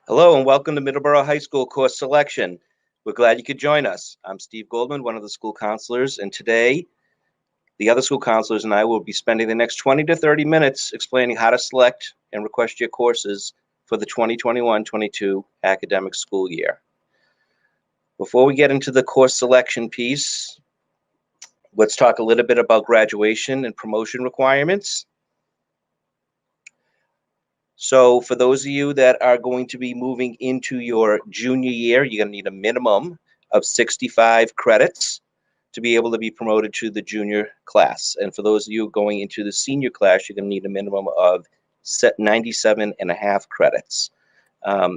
Hello and welcome to Middleborough High School course selection. We're glad you could join us. I'm Steve Goldman, one of the school counselors, and today the other school counselors and I will be spending the next 20 to 30 minutes explaining how to select and request your courses for the 2021-22 academic school year. Before we get into the course selection piece, let's talk a little bit about graduation and promotion requirements. So for those of you that are going to be moving into your junior year, you're going to need a minimum of 65 credits to be able to be promoted to the junior class. And for those of you going into the senior class, you're going to need a minimum of 97 and a half credits.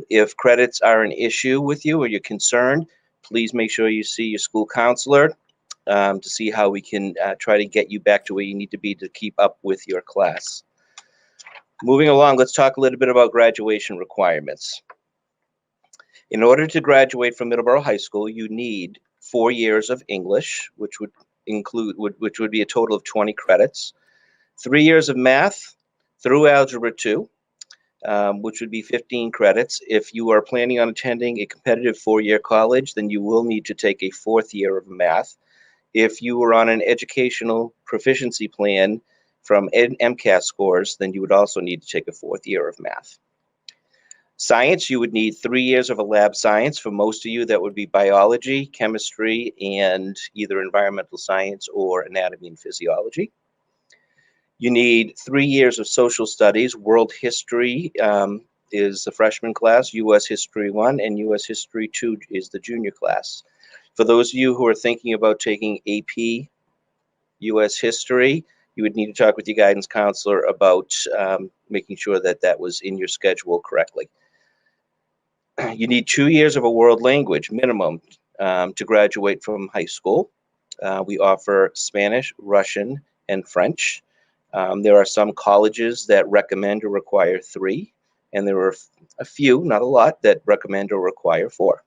If credits are an issue with you or you're concerned, please make sure you see your school counselor to see how we can try to get you back to where you need to be to keep up with your class. Moving along, let's talk a little bit about graduation requirements. In order to graduate from Middleborough High School, you need 4 years of English, which would be a total of 20 credits, 3 years of math through Algebra 2, which would be 15 credits. If you are planning on attending a competitive 4-year college, then you will need to take a 4th year of math. If you were on an educational proficiency plan from MCAS scores, then you would also need to take a 4th year of math. Science, you would need 3 years of a lab science. For most of you, that would be biology, chemistry, and either environmental science or anatomy and physiology. You need 3 years of social studies. World history is the freshman class, US History 1, and US History 2 is the junior class. For those of you who are thinking about taking AP US History, you would need to talk with your guidance counselor about making sure that that was in your schedule correctly. You need 2 years of a world language minimum to graduate from high school. We offer Spanish, Russian, and French. There are some colleges that recommend or require 3, and there are a few, not a lot, that recommend or require 4.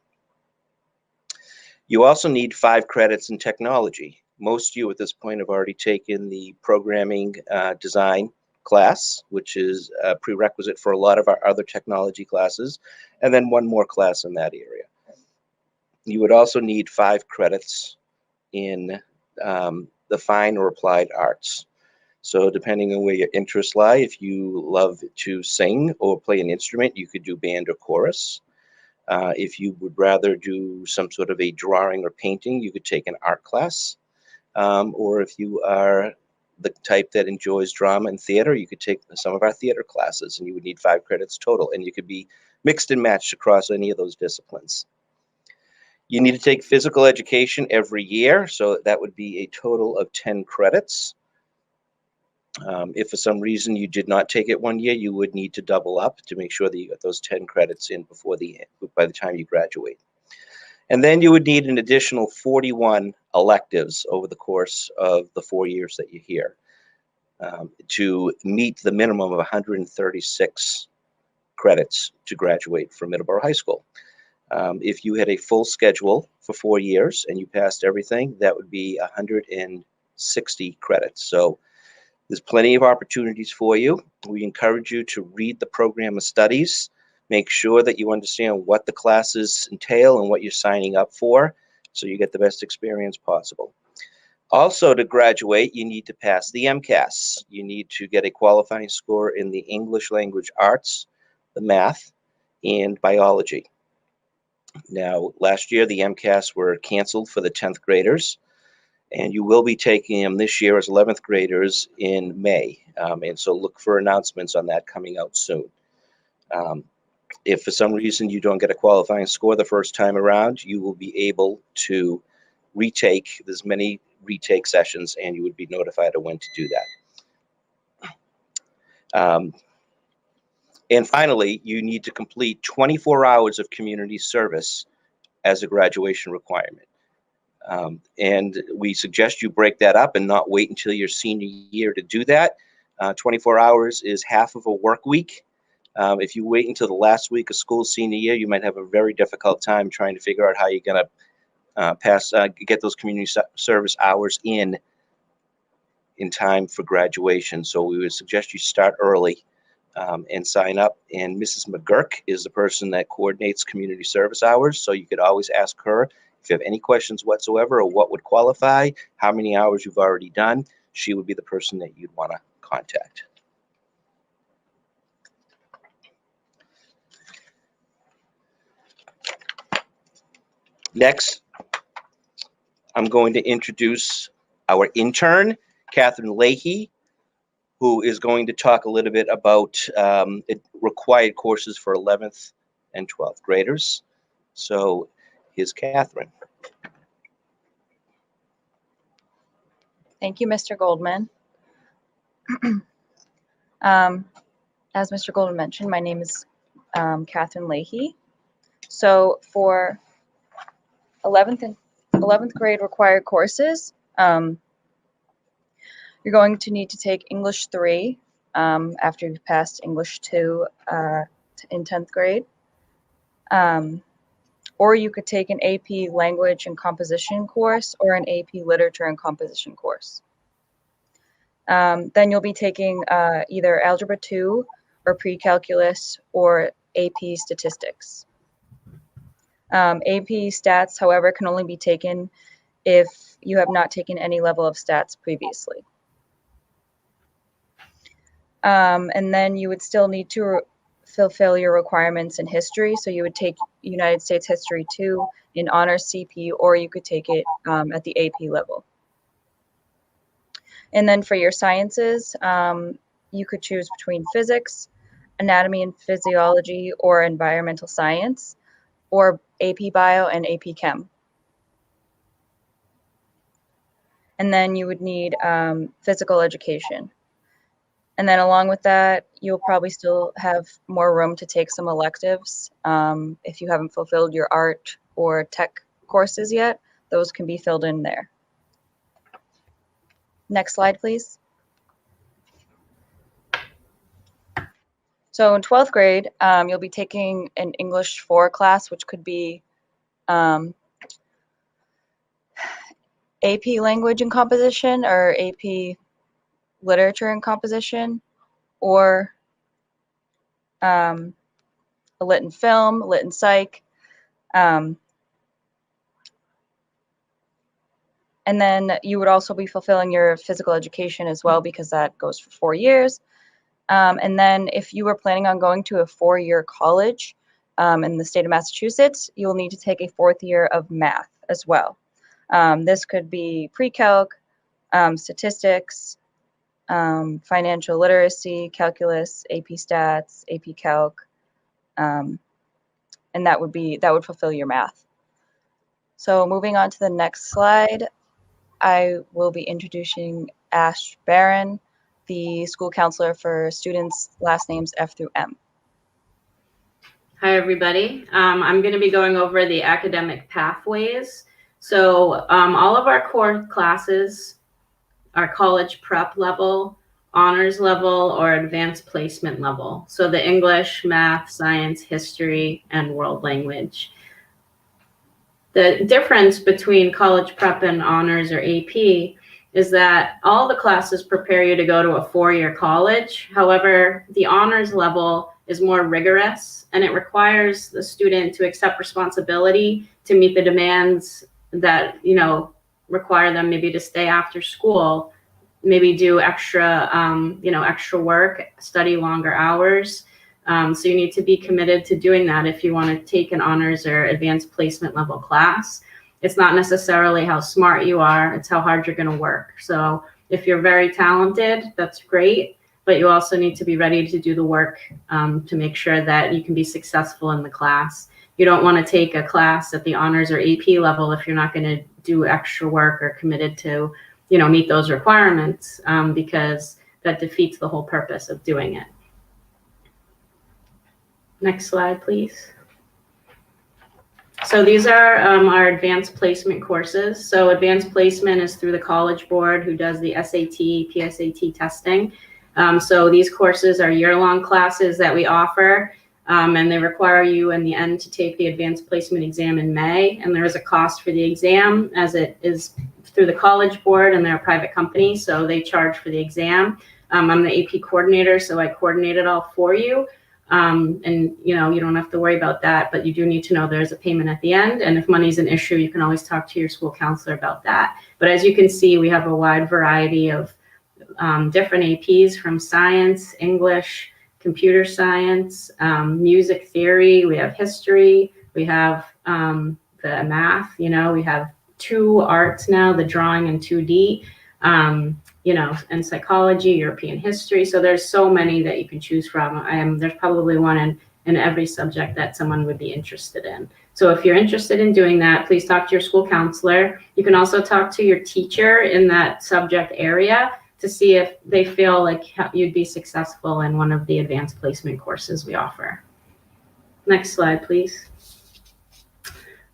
You also need 5 credits in technology. Most of you at this point have already taken the programming design class, which is a prerequisite for a lot of our other technology classes, and then 1 more class in that area. You would also need 5 credits in the fine or applied arts. So depending on where your interests lie, if you love to sing or play an instrument, you could do band or chorus. If you would rather do some sort of a drawing or painting, you could take an art class. Or if you are the type that enjoys drama and theater, you could take some of our theater classes, and you would need 5 credits total, and you could be mixed and matched across any of those disciplines. You need to take physical education every year, so that would be a total of 10 credits. If for some reason you did not take it 1 year, you would need to double up to make sure that you got those 10 credits in by the time you graduate. And then you would need an additional 41 electives over the course of the 4 years that you're here to meet the minimum of 136 credits to graduate from Middleborough High School. If you had a full schedule for 4 years and you passed everything, that would be 160 credits. So there's plenty of opportunities for you. We encourage you to read the program of studies. Make sure that you understand what the classes entail and what you're signing up for, so you get the best experience possible. Also, to graduate, you need to pass the MCAS. You need to get a qualifying score in the English language arts, the math, and biology. Now, last year, the MCAS were canceled for the 10th graders, and you will be taking them this year as 11th graders in May. And so look for announcements on that coming out soon. If for some reason you don't get a qualifying score the first time around, you will be able to retake. There's many retake sessions, and you would be notified of when to do that. And finally, you need to complete 24 hours of community service as a graduation requirement. And we suggest you break that up and not wait until your senior year to do that. 24 hours is half of a work week. If you wait until the last week of school senior year, you might have a very difficult time trying to figure out how you're going to get those community service hours in time for graduation. So we would suggest you start early and sign up. And Mrs. McGurk is the person that coordinates community service hours. So you could always ask her if you have any questions whatsoever or what would qualify, how many hours you've already done. She would be the person that you'd want to contact. Next, I'm going to introduce our intern, Catherine Leahy, who is going to talk a little bit about required courses for 11th and 12th graders. So here's Catherine. Thank you, Mr. Goldman. As Mr. Goldman mentioned, my name is Catherine Leahy. So for 11th grade required courses, you're going to need to take English 3 after you've passed English 2 in 10th grade. Or you could take an AP Language and Composition course or an AP Literature and Composition course. Then you'll be taking either Algebra 2 or Pre-Calculus or AP Statistics. AP Stats, however, can only be taken if you have not taken any level of stats previously. And then you would still need to fulfill your requirements in history. So you would take United States History 2 in Honors CP, or you could take it at the AP level. And then for your sciences, you could choose between physics, anatomy and physiology, or environmental science, or AP Bio and AP Chem. And then you would need physical education. And then along with that, you'll probably still have more room to take some electives. If you haven't fulfilled your art or tech courses yet, those can be filled in there. Next slide, please. So in 12th grade, you'll be taking an English 4 class, which could be AP Language and Composition or AP Literature and Composition, or a Lit and Film, Lit and Psych. And then you would also be fulfilling your physical education as well, because that goes for 4 years. And then if you were planning on going to a 4-year college in the state of Massachusetts, you'll need to take a 4th year of math as well. This could be pre-calc, statistics, financial literacy, calculus, AP stats, AP calc, and that would fulfill your math. So moving on to the next slide, I will be introducing Ash Barron, the school counselor for students last names F through M. Hi, everybody. I'm going to be going over the academic pathways. So all of our core classes are college prep level, honors level, or advanced placement level. So the English, math, science, history, and world language. The difference between college prep and honors or AP is that all the classes prepare you to go to a 4-year college. However, the honors level is more rigorous, and it requires the student to accept responsibility to meet the demands that, require them maybe to stay after school, maybe do extra, extra work, study longer hours. So you need to be committed to doing that if you want to take an honors or advanced placement level class. It's not necessarily how smart you are, it's how hard you're going to work. So if you're very talented, that's great, but you also need to be ready to do the work to make sure that you can be successful in the class. You don't want to take a class at the honors or AP level if you're not going to do extra work or committed to, meet those requirements, because that defeats the whole purpose of doing it. Next slide, please. So these are our advanced placement courses. So advanced placement is through the College Board, who does the SAT, PSAT testing. So these courses are year-long classes that we offer, and they require you in the end to take the advanced placement exam in May. And there is a cost for the exam, as it is through the College Board, and they're a private company, so they charge for the exam. I'm the AP coordinator, so I coordinate it all for you. And you know, you don't have to worry about that, but you do need to know there's a payment at the end. And if money's an issue, you can always talk to your school counselor about that. But as you can see, we have a wide variety of different APs, from science, English, computer science, music theory, we have history, we have the math, you know, we have 2 arts now, the drawing and 2D, you know, and psychology, European history. So there's so many that you can choose from. There's probably one in every subject that someone would be interested in. So if you're interested in doing that, please talk to your school counselor. You can also talk to your teacher in that subject area to see if they feel like you'd be successful in one of the advanced placement courses we offer. Next slide, please.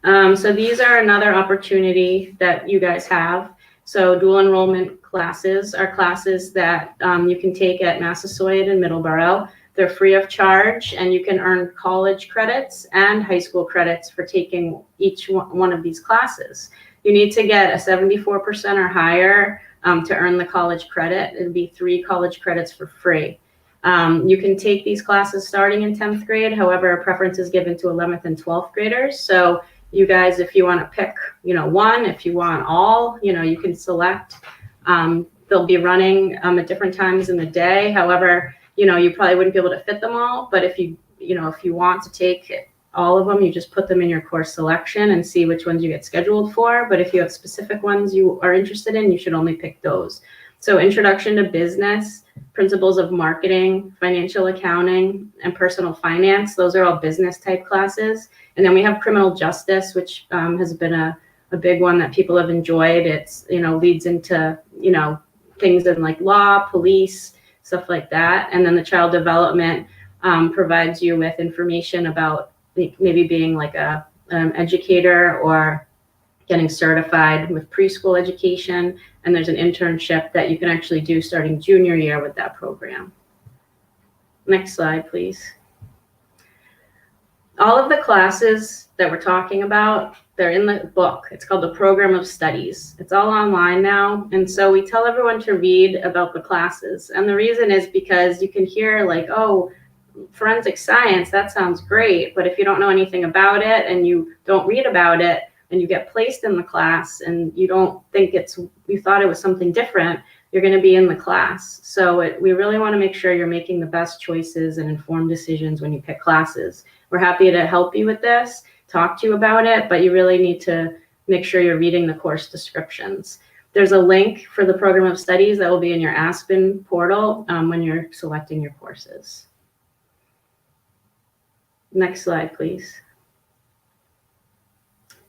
So these are another opportunity that you guys have. So dual enrollment classes are classes that you can take at Massasoit and Middleborough. They're free of charge, and you can earn college credits and high school credits for taking each one of these classes. You need to get a 74% or higher to earn the college credit. It'd be 3 college credits for free. You can take these classes starting in 10th grade. However, a preference is given to 11th and 12th graders. So you guys, if you want to pick, you know, one, if you want all, you know, you can select. They'll be running at different times in the day. However, you know, you probably wouldn't be able to fit them all. But if you want to take all of them, you just put them in your course selection and see which ones you get scheduled for. But if you have specific ones you are interested in, you should only pick those. So Introduction to Business, Principles of Marketing, Financial Accounting, and Personal Finance. Those are all business type classes. And then we have Criminal Justice, which has been a big one that people have enjoyed. It's, you know, leads into, you know, things in like law, police, stuff like that. And then the Child Development provides you with information about maybe being like an educator or getting certified with preschool education. And there's an internship that you can actually do starting junior year with that program. Next slide, please. All of the classes that we're talking about, they're in the book. It's called the Program of Studies. It's all online now. And so we tell everyone to read about the classes. And the reason is because you can hear like, oh, forensic science, that sounds great. But if you don't know anything about it and you don't read about it and you get placed in the class and you don't think you thought it was something different, you're going to be in the class. So we really want to make sure you're making the best choices and informed decisions when you pick classes. We're happy to help you with this, talk to you about it, but you really need to make sure you're reading the course descriptions. There's a link for the Program of Studies that will be in your Aspen portal when you're selecting your courses. Next slide, please.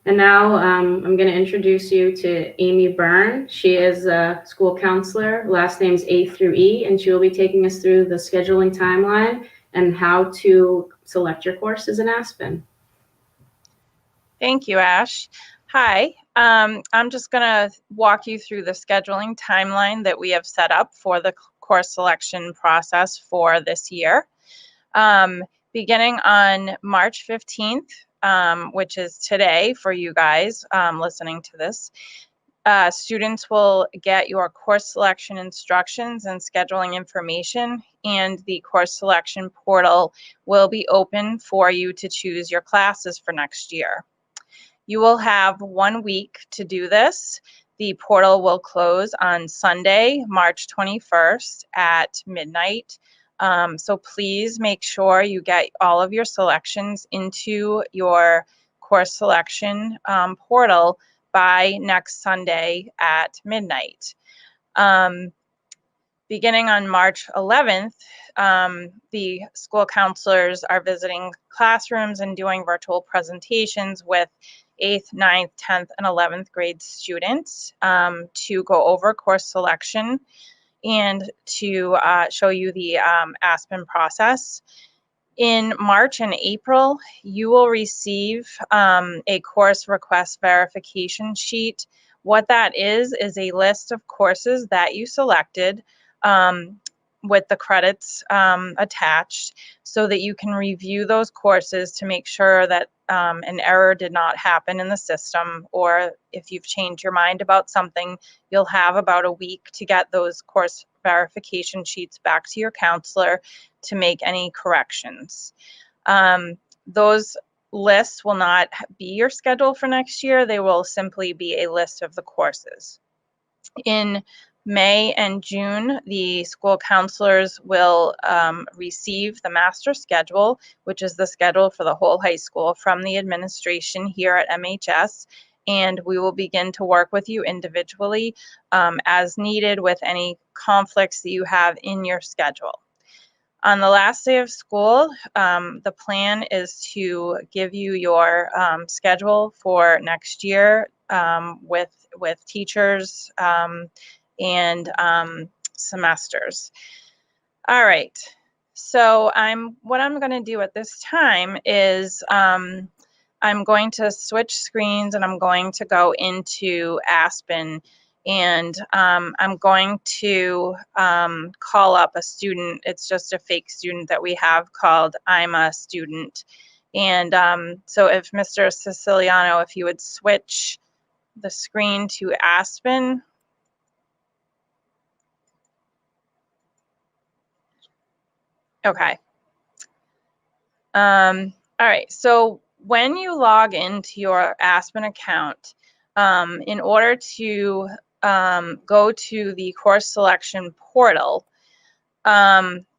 And now I'm going to introduce you to Amy Byrne. She is a school counselor. Last name's A through E, and she will be taking us through the scheduling timeline and how to select your courses in Aspen. Thank you, Ash. Hi, I'm just going to walk you through the scheduling timeline that we have set up for the course selection process for this year. Beginning on March 15th, which is today for you guys listening to this, students will get your course selection instructions and scheduling information, and the course selection portal will be open for you to choose your classes for next year. You will have 1 week to do this. The portal will close on Sunday, March 21st at midnight. So please make sure you get all of your selections into your course selection portal by next Sunday at midnight. Beginning on March 11th, the school counselors are visiting classrooms and doing virtual presentations with 8th, 9th, 10th, and 11th grade students to go over course selection and to show you the Aspen process. In March and April, you will receive a course request verification sheet. What that is a list of courses that you selected with the credits attached, so that you can review those courses to make sure that an error did not happen in the system, or if you've changed your mind about something, you'll have about a week to get those course verification sheets back to your counselor to make any corrections. Those lists will not be your schedule for next year. They will simply be a list of the courses. In May and June, the school counselors will receive the master schedule, which is the schedule for the whole high school, from the administration here at MHS, and we will begin to work with you individually as needed with any conflicts that you have in your schedule. On the last day of school, the plan is to give you your schedule for next year with teachers and semesters. All right. So what I'm going to do at this time is I'm going to switch screens, and I'm going to go into Aspen, and I'm going to call up a student. It's just a fake student that we have called I'm a Student. And so if Mr. Siciliano, if you would switch the screen to Aspen. Okay. All right, so when you log into your Aspen account, in order to go to the course selection portal,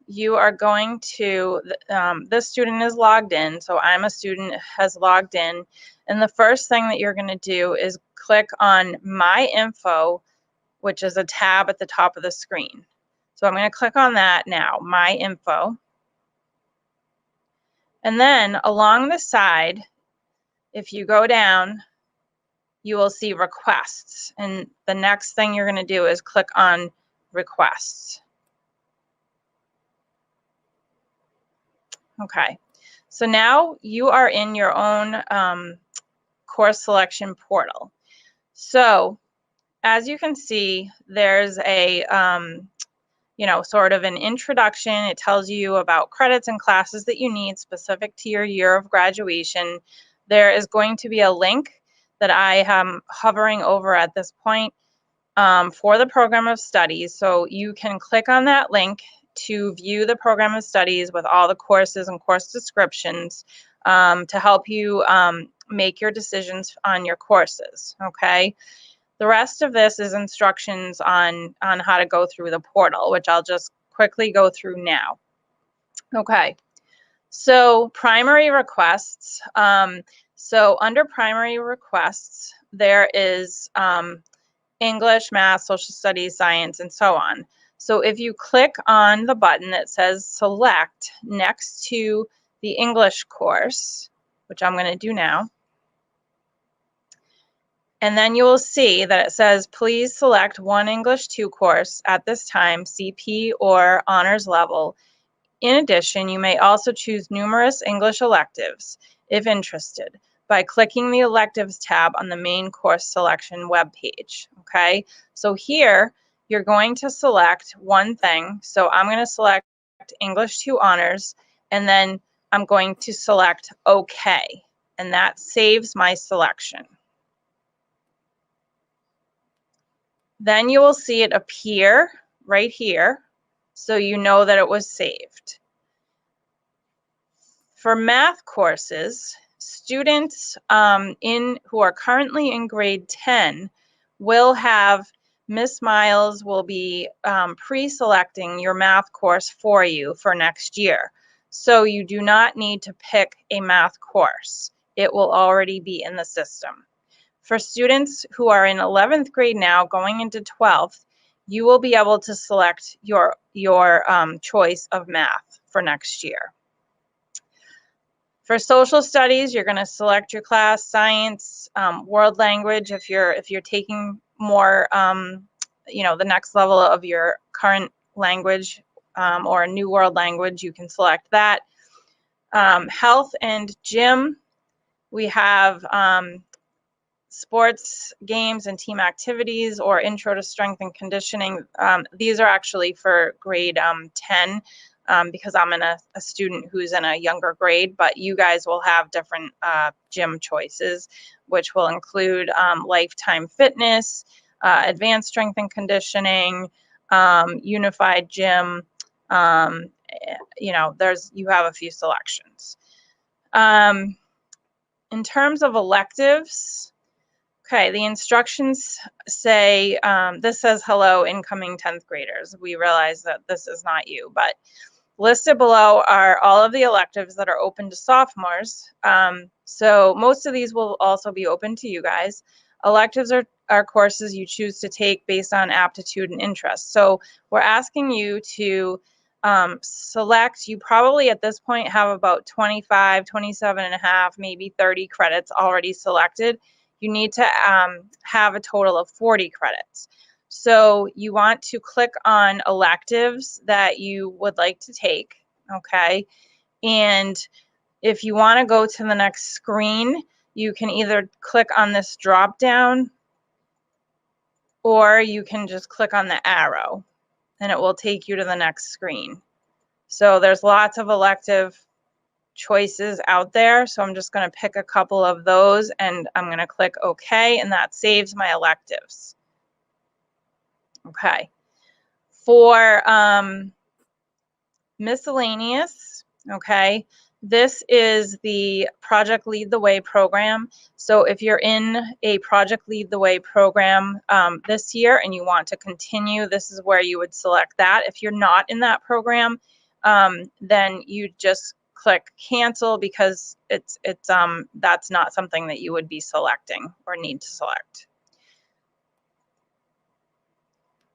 you are going to, this student is logged in, so I'm a Student has logged in, and the first thing that you're going to do is click on My Info, which is a tab at the top of the screen. So I'm going to click on that now, My Info. And then along the side, if you go down, you will see Requests. And the next thing you're going to do is click on Requests. Okay, so now you are in your own course selection portal. So as you can see, there's a sort of an introduction. It tells you about credits and classes that you need specific to your year of graduation. There is going to be a link that I am hovering over at this point for the program of studies. So you can click on that link to view the program of studies with all the courses and course descriptions to help you make your decisions on your courses, okay? The rest of this is instructions on how to go through the portal, which I'll just quickly go through now. Okay, so primary requests. So under primary requests, there is English, math, social studies, science, and so on. So if you click on the button that says select next to the English course, which I'm going to do now, and then you will see that it says, please select one English 2 course at this time, CP or honors level. In addition, you may also choose numerous English electives, if interested, by clicking the Electives tab on the main course selection webpage, okay? So here, you're going to select one thing. So I'm going to select English 2 honors, and then I'm going to select OK, and that saves my selection. Then you will see it appear right here, so you know that it was saved. For math courses, students who are currently in grade 10 will have, Miss Miles will be pre-selecting your math course for you for next year. So you do not need to pick a math course. It will already be in the system. For students who are in 11th grade now going into 12th, you will be able to select your choice of math for next year. For social studies, you're going to select your class, science, world language. If you're taking more, the next level of your current language or a new world language, you can select that. Health and gym, we have sports games and team activities or intro to strength and conditioning, these are actually for grade 10 because I'm a student who's in a younger grade, but you guys will have different gym choices, which will include lifetime fitness, advanced strength and conditioning, unified gym. You know, you have a few selections. In terms of electives, okay, the instructions say, this says, hello, incoming 10th graders. We realize that this is not you, but listed below are all of the electives that are open to sophomores. So most of these will also be open to you guys. Electives are courses you choose to take based on aptitude and interest. So we're asking you to select. You probably at this point have about 25, 27 and a half, maybe 30 credits already selected. You need to have a total of 40 credits. So you want to click on electives that you would like to take, okay? And if you want to go to the next screen, you can either click on this drop down or you can just click on the arrow and it will take you to the next screen. So there's lots of elective choices out there. So I'm just going to pick a couple of those and I'm going to click OK, and that saves my electives. Okay. For miscellaneous, okay, this is the Project Lead the Way program. So if you're in a Project Lead the Way program this year and you want to continue, this is where you would select that. If you're not in that program, then you just click cancel because that's not something that you would be selecting or need to select.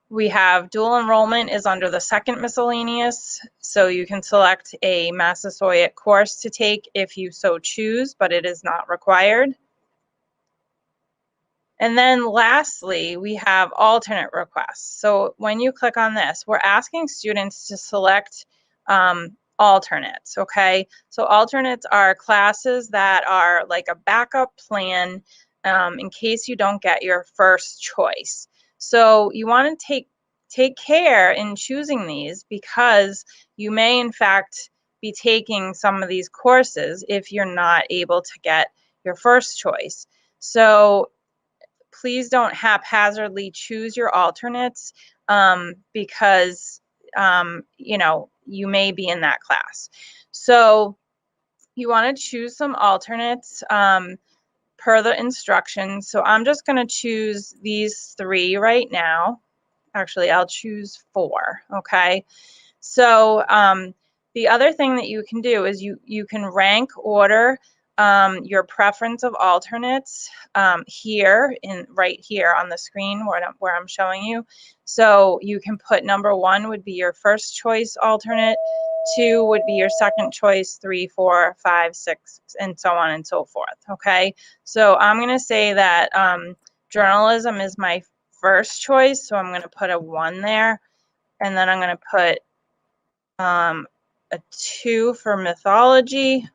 We have dual enrollment is under the second miscellaneous, so you can select a Massasoit course to take if you so choose, but it is not required. And then lastly, we have alternate requests. So when you click on this, we're asking students to select alternates, okay? So alternates are classes that are like a backup plan in case you don't get your first choice. So you want to take care in choosing these because you may in fact be taking some of these courses if you're not able to get your first choice. So please don't haphazardly choose your alternates because you know, you may be in that class. So you want to choose some alternates per the instructions. So I'm just going to choose these 3 right now. Actually, I'll choose 4, okay? So the other thing that you can do is you can rank order your preference of alternates right here on the screen where I'm showing you. So you can put number 1 would be your first choice alternate, 2 would be your second choice, 3, 4, 5, 6, and so on and so forth, okay? So I'm going to say that journalism is my first choice, so I'm going to put a 1 there, and then I'm going to put a 2 for mythology,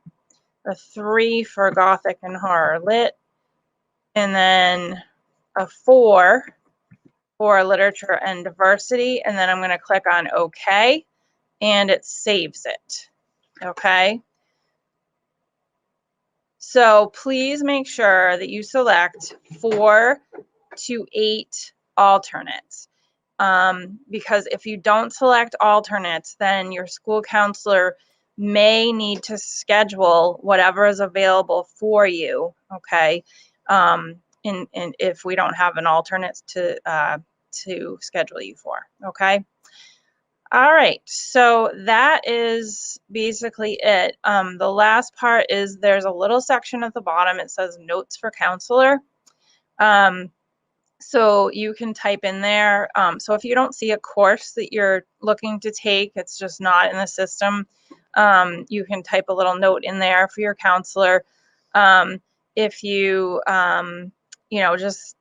a 3 for Gothic and horror lit, and then a 4 for literature and diversity, and then I'm going to click on OK, and it saves it, okay? So please make sure that you select 4 to 8 alternates. Because if you don't select alternates, then your school counselor may need to schedule whatever is available for you, okay? And if we don't have an alternate to schedule you for, okay? All right, so that is basically it. The last part is there's a little section at the bottom. It says notes for counselor. So you can type in there. So if you don't see a course that you're looking to take, it's just not in the system, you can type a little note in there for your counselor. If you, just,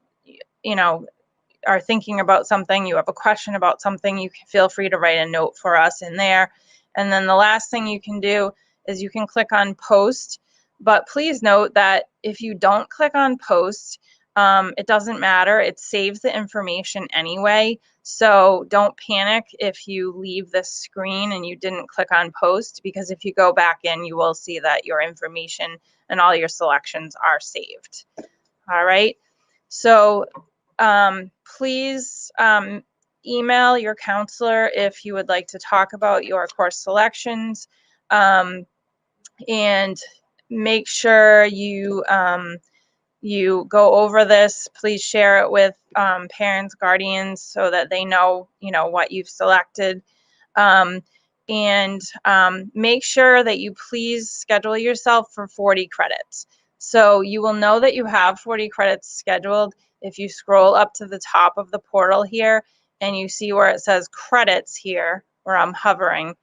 are thinking about something, you have a question about something, you can feel free to write a note for us in there. And then the last thing you can do is you can click on post. But please note that if you don't click on post, It doesn't matter. It saves the information anyway. So don't panic if you leave this screen and you didn't click on post, because if you go back in, you will see that your information and all your selections are saved. All right. So please email your counselor if you would like to talk about your course selections, and make sure you go over this. Please share it with parents, guardians, so that they know, what you've selected. And make sure that you please schedule yourself for 40 credits. So you will know that you have 40 credits scheduled if you scroll up to the top of the portal here and you see where it says credits here, where I'm hovering,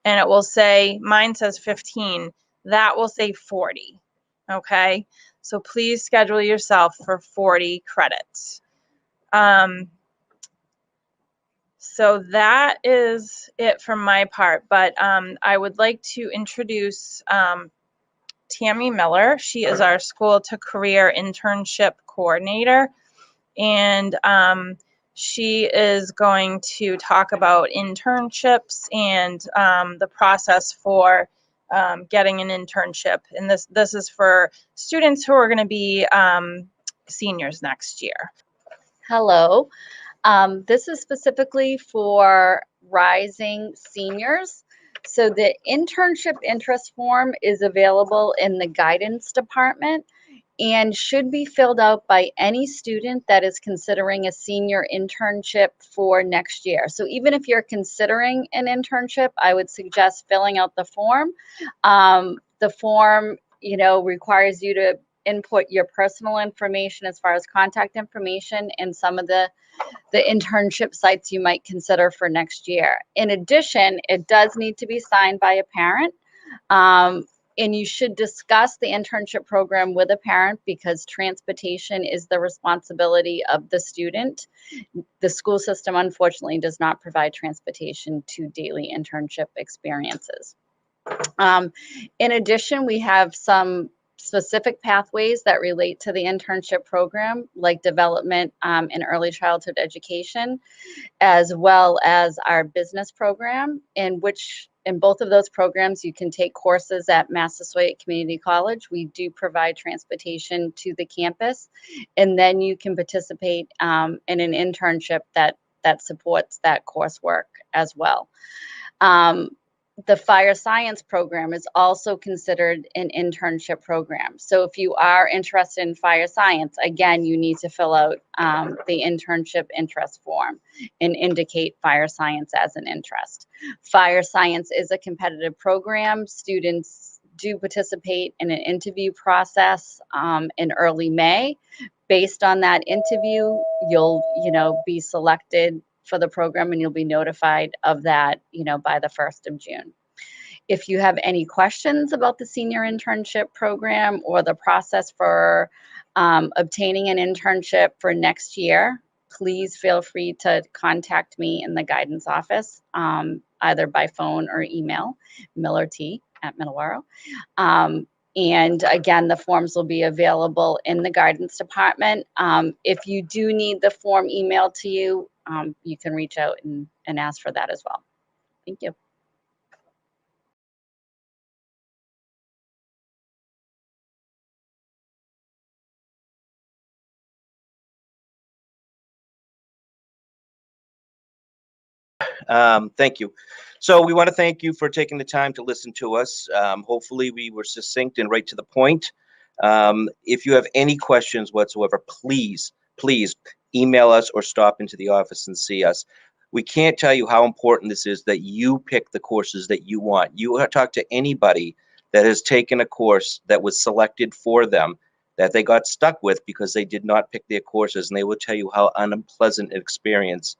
and it will say, mine says 15, that will say 40. Okay, so please schedule yourself for 40 credits. So that is it from my part, but I would like to introduce Tammy Miller. She is our School to Career Internship Coordinator, and she is going to talk about internships and the process for getting an internship. And this is for students who are going to be seniors next year. Hello. This is specifically for rising seniors. So the internship interest form is available in the guidance department and should be filled out by any student that is considering a senior internship for next year. So even if you're considering an internship, I would suggest filling out the form. The form, requires you to input your personal information as far as contact information and some of the internship sites you might consider for next year. In addition, it does need to be signed by a parent. And you should discuss the internship program with a parent, because transportation is the responsibility of the student. The school system, unfortunately, does not provide transportation to daily internship experiences. In addition, we have some specific pathways that relate to the internship program, like development in early childhood education, as well as our business program, in both of those programs you can take courses at Massasoit Community College. We do provide transportation to the campus, and then you can participate in an internship that supports that coursework as well. The fire science program is also considered an internship program. So if you are interested in fire science, again, you need to fill out the internship interest form and indicate fire science as an interest. Fire science is a competitive program. Students do participate in an interview process in early May. Based on that interview, you'll be selected for the program, and you'll be notified of that, by the 1st of June. If you have any questions about the senior internship program or the process for obtaining an internship for next year, please feel free to contact me in the guidance office, either by phone or email, millert@Middleborough. And again, the forms will be available in the guidance department. If you do need the form emailed to you, you can reach out and ask for that as well. Thank you. Thank you. So we want to thank you for taking the time to listen to us. Hopefully we were succinct and right to the point. If you have any questions whatsoever, please email us or stop into the office and see us. We can't tell you how important this is that you pick the courses that you want. You talk to anybody that has taken a course that was selected for them, that they got stuck with because they did not pick their courses, and they will tell you how unpleasant an experience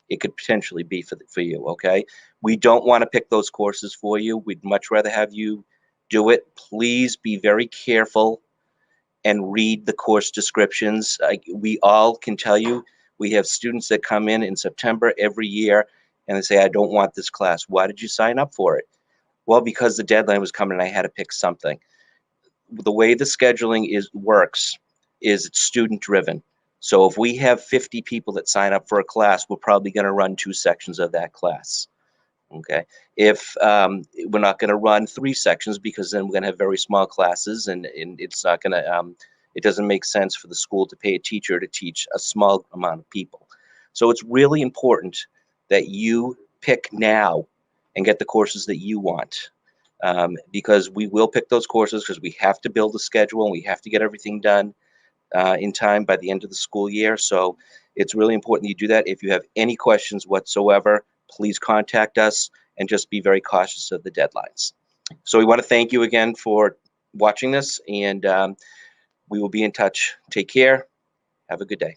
it could potentially be for you, okay? We don't want to pick those courses for you. We'd much rather have you do it. Please be very careful and read the course descriptions. We all can tell you, we have students that come in September every year and they say, I don't want this class. Why did you sign up for it? Well, because the deadline was coming and I had to pick something. The way the scheduling works, is it's student driven. So if we have 50 people that sign up for a class, we're probably going to run 2 sections of that class. Okay. If we're not going to run 3 sections, because then we're going to have very small classes, and it's not going to, it doesn't make sense for the school to pay a teacher to teach a small amount of people. So it's really important that you pick now and get the courses that you want, because we will pick those courses because we have to build a schedule and we have to get everything done in time by the end of the school year. So it's really important you do that. If you have any questions whatsoever, please contact us, and just be very cautious of the deadlines. So we want to thank you again for watching this, and we will be in touch. Take care. Have a good day.